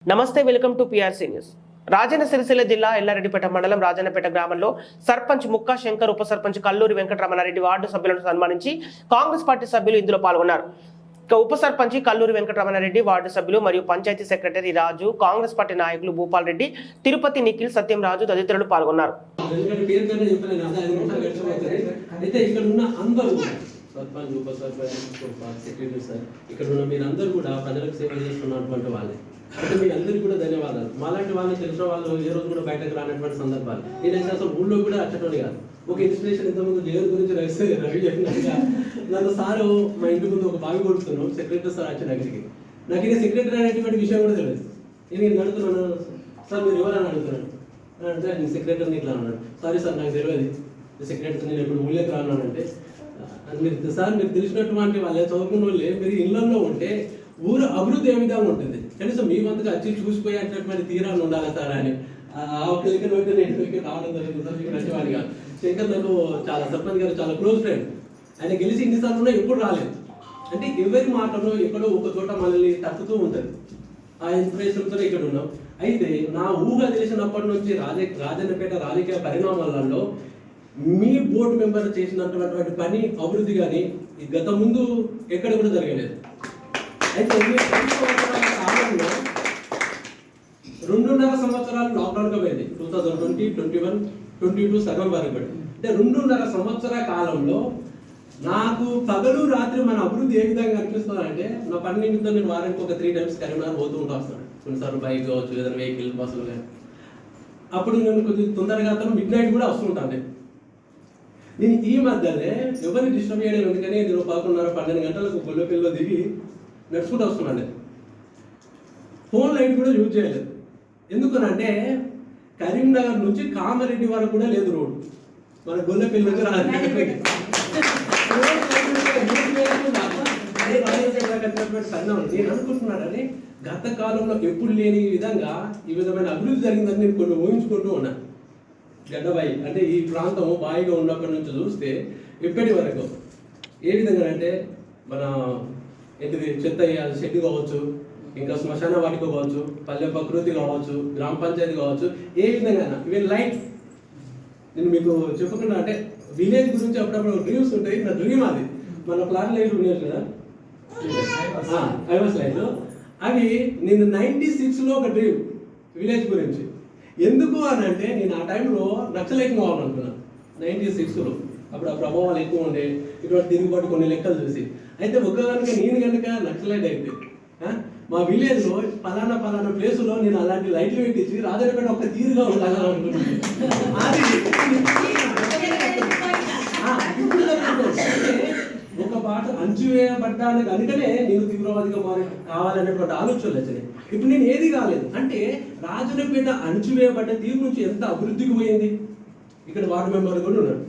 నమస్తే, welcome to PRC news. Rajanna Sircilla జిల్లా ఎల్లారెడ్డిపేట మండలం రాజన్నపేట గ్రామంలో సర్పంచ్ ముక్కా శంకర్, ఉప సర్పంచ్ కల్లూరి వెంకటరమణారెడ్డి వార్డు సభ్యులను సన్మానించి కాంగ్రెస్ పార్టీ సభ్యులు ఇందులో పాల్గొన్నారు. ఉప సర్పంచ్ కల్లూరి వెంకటరమణారెడ్డి, వార్డు సభ్యులు మరియు పంచాయతీ సెక్రటరీ రాజు, కాంగ్రెస్ పార్టీ నాయకులు భూపాల్ రెడ్డి, తిరుపతి నిఖిల్, సత్యం రాజు తదితరులు పాల్గొన్నారు. సర్పంచ్, ఉప సర్పంచ్, సెక్రటరీ సార్, ఇక్కడ ఉన్న మీరందరూ కూడా ప్రజలకు సేవ చేస్తున్నటువంటి వాళ్ళే. అంటే మీ అందరికీ కూడా ధన్యవాదాలు. మాలాంటి వాళ్ళని తెలిసిన వాళ్ళు ఏ రోజు కూడా బయటకు రానటువంటి సందర్భాలు. నేనైతే అసలు ఊళ్ళో కూడా అచ్చటోని కాదు. ఒక ఇన్స్పిరేషన్ ఇంతకుముందు జగన్ గురించి రవి చెప్పినట్టుగా నన్ను సారు మా ఇంటి ముందు ఒక బావి కొడుతున్నాను, సెక్రటరీ సార్ వచ్చి దగ్గరికి. నాకు ఇది సెక్రటరీ అనేటువంటి విషయం కూడా తెలియదు. నేను అడుగుతున్నాను, సార్ మీరు ఎవరని అడుగుతున్నాను అంటే నేను సెక్రటరీని ఇట్లా అన్నాడు. సారీ సార్, నాకు తెలియదు సెక్రటరీ, నేను ఎప్పుడు ఊళ్ళోకి రానంటే మీరు సార్ మీరు తెలిసినటువంటి వాళ్ళే, చదువుకున్న వాళ్ళే, మీరు ఇళ్లలో ఉంటే ఊరు అభివృద్ధి ఏ విధంగా ఉంటుంది, కనీసం మీ వంతుగా వచ్చి చూసిపోయి అన్నటువంటి తీరాలు ఉండాలి సార్ అని. నేను రావడం జరుగుతుంది. నచ్చేవాడి కాదు. శంకర్ నాకు చాలా సర్పంచ్ గారు చాలా క్లోజ్ ఫ్రెండ్. ఆయన గెలిచి ఇన్నిసార్లు ఉన్నా ఎప్పుడు రాలేదు. అంటే ఎవరి మాటలో ఎక్కడో ఒక చోట మనల్ని తక్కుతూ ఉంటుంది. ఆ ఇన్స్పిరేషన్తో ఇక్కడ ఉన్నాం. అయితే నా ఊహ తెలిసినప్పటి నుంచి రాజన్నపేట రాజకీయ పరిణామాలలో మీ బోర్డు మెంబర్ చేసినటువంటి పని, అభివృద్ధి కానీ గత ముందు ఎక్కడ కూడా జరగలేదు. అయితే 2.5 సంవత్సరాలు లాక్డౌన్గా పోయింది. 2020, 2021, 2022 సగం వరకు పడి. అంటే 2.5 సంవత్సరాల కాలంలో నాకు పగలు రాత్రి మన అభివృద్ధి ఏ విధంగా అనిపిస్తుంది అంటే, నా పని నిమిత్తం నేను వారానికి ఒక 3 times కరీంనగర్ పోతూ ఉంటా వస్తాను. కొన్నిసార్లు బైక్ కావచ్చు, ఏదైనా వెహికల్, బస్సులు కానీ. అప్పుడు నేను కొంచెం తొందరగా మిడ్ నైట్ కూడా వస్తుంటాను. నేను ఈ మధ్యనే ఎవరిని డిస్టర్బ్ చేయడం ఎందుకని నేను 11:30, 12 గంటలకు గొల్లపిల్లలో దిగి నడుచుకుంటూ వస్తున్నాను. ఫోన్ లైట్ కూడా యూజ్ చేయలేదు. ఎందుకనంటే కరీంనగర్ నుంచి కామారెడ్డి వరకు కూడా లేదు రోడ్డు. మన గొల్లపిల్లి నుంచి నేను అనుకుంటున్నానని గత కాలంలో ఎప్పుడు లేని విధంగా ఈ విధమైన అభివృద్ధి జరిగిందని నేను కొన్ని ఊహించుకుంటూ ఉన్నాను. గడ్డబాయి అంటే ఈ ప్రాంతం బాయిగా ఉన్నప్పటి నుంచి చూస్తే ఇప్పటి వరకు ఏ విధంగా అంటే మన ఏంటిది చెత్త షెడ్ కావచ్చు, ఇంకా శ్మశాన వాటిక కావచ్చు, పల్లె ప్రకృతి కావచ్చు, గ్రామ పంచాయతీ కావచ్చు, ఏ విధంగా ఈవెన్ లైట్. నేను మీకు చెప్పకుండా అంటే విలేజ్ గురించి అప్పుడప్పుడు డ్రీమ్స్ ఉంటాయి. నా డ్రీమ్ అది. మన ప్లాన్ లైట్ ఉండేది కదా, ఐవాస్ లైట్. అవి నేను 96లో ఒక డ్రీమ్ విలేజ్ గురించి. ఎందుకు అని అంటే నేను ఆ టైంలో నక్సలైట్ కావాలనుకున్నాను 96లో. అప్పుడు ఆ ప్రభావాలు ఎక్కువ ఉండే, ఇటువంటి తిరుగుబాటు కొన్ని లెక్కలు చూసి. అయితే నేను కనుక నక్సలైట్ అయితే మా విలేజ్లో పలానా ప్లేసులో నేను అలాంటి లైట్లు పెట్టించి రాజన్నపేట ఒక తీరుగా ఉండాలని అనుకుంటున్నాను. ఒక పాట అంచువేయబడ్డాను కనుకనే నేను తీవ్రవాదిగా కావాలనేటువంటి ఆలోచనలు వచ్చినాయి. ఇప్పుడు నేను ఏది కాలేదు అంటే రాజన్నపేట అణచివేయబడ్డ తీరు నుంచి ఎంత అభివృద్ధికి పోయింది. ఇక్కడ వార్డు మెంబర్లు కూడా ఉన్నారు.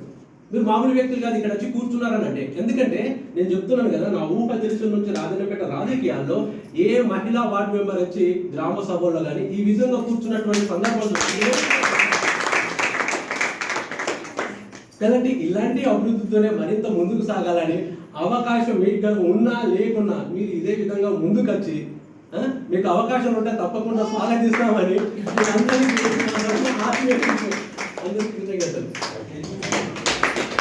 మీరు మామూలు వ్యక్తులు కాదు, ఇక్కడ వచ్చి కూర్చున్నారని అంటే. ఎందుకంటే నేను చెప్తున్నాను కదా, నా ఊహ తెలిసిన నుంచి రాజన్నపేట రాజకీయాల్లో ఏ మహిళా వార్డు మెంబర్ వచ్చి గ్రామ సభల్లో కానీ ఈ విధంగా కూర్చున్నటువంటి సందర్భాలు కదండి. ఇలాంటి అభివృద్ధితోనే మరింత ముందుకు సాగాలని అవకాశం మీకు ఉన్నా లేకున్నా మీరు ఇదే విధంగా ముందుకు వచ్చి మీకు అవకాశం ఉంటే తప్పకుండా స్వాగతిస్తామని అందరికీ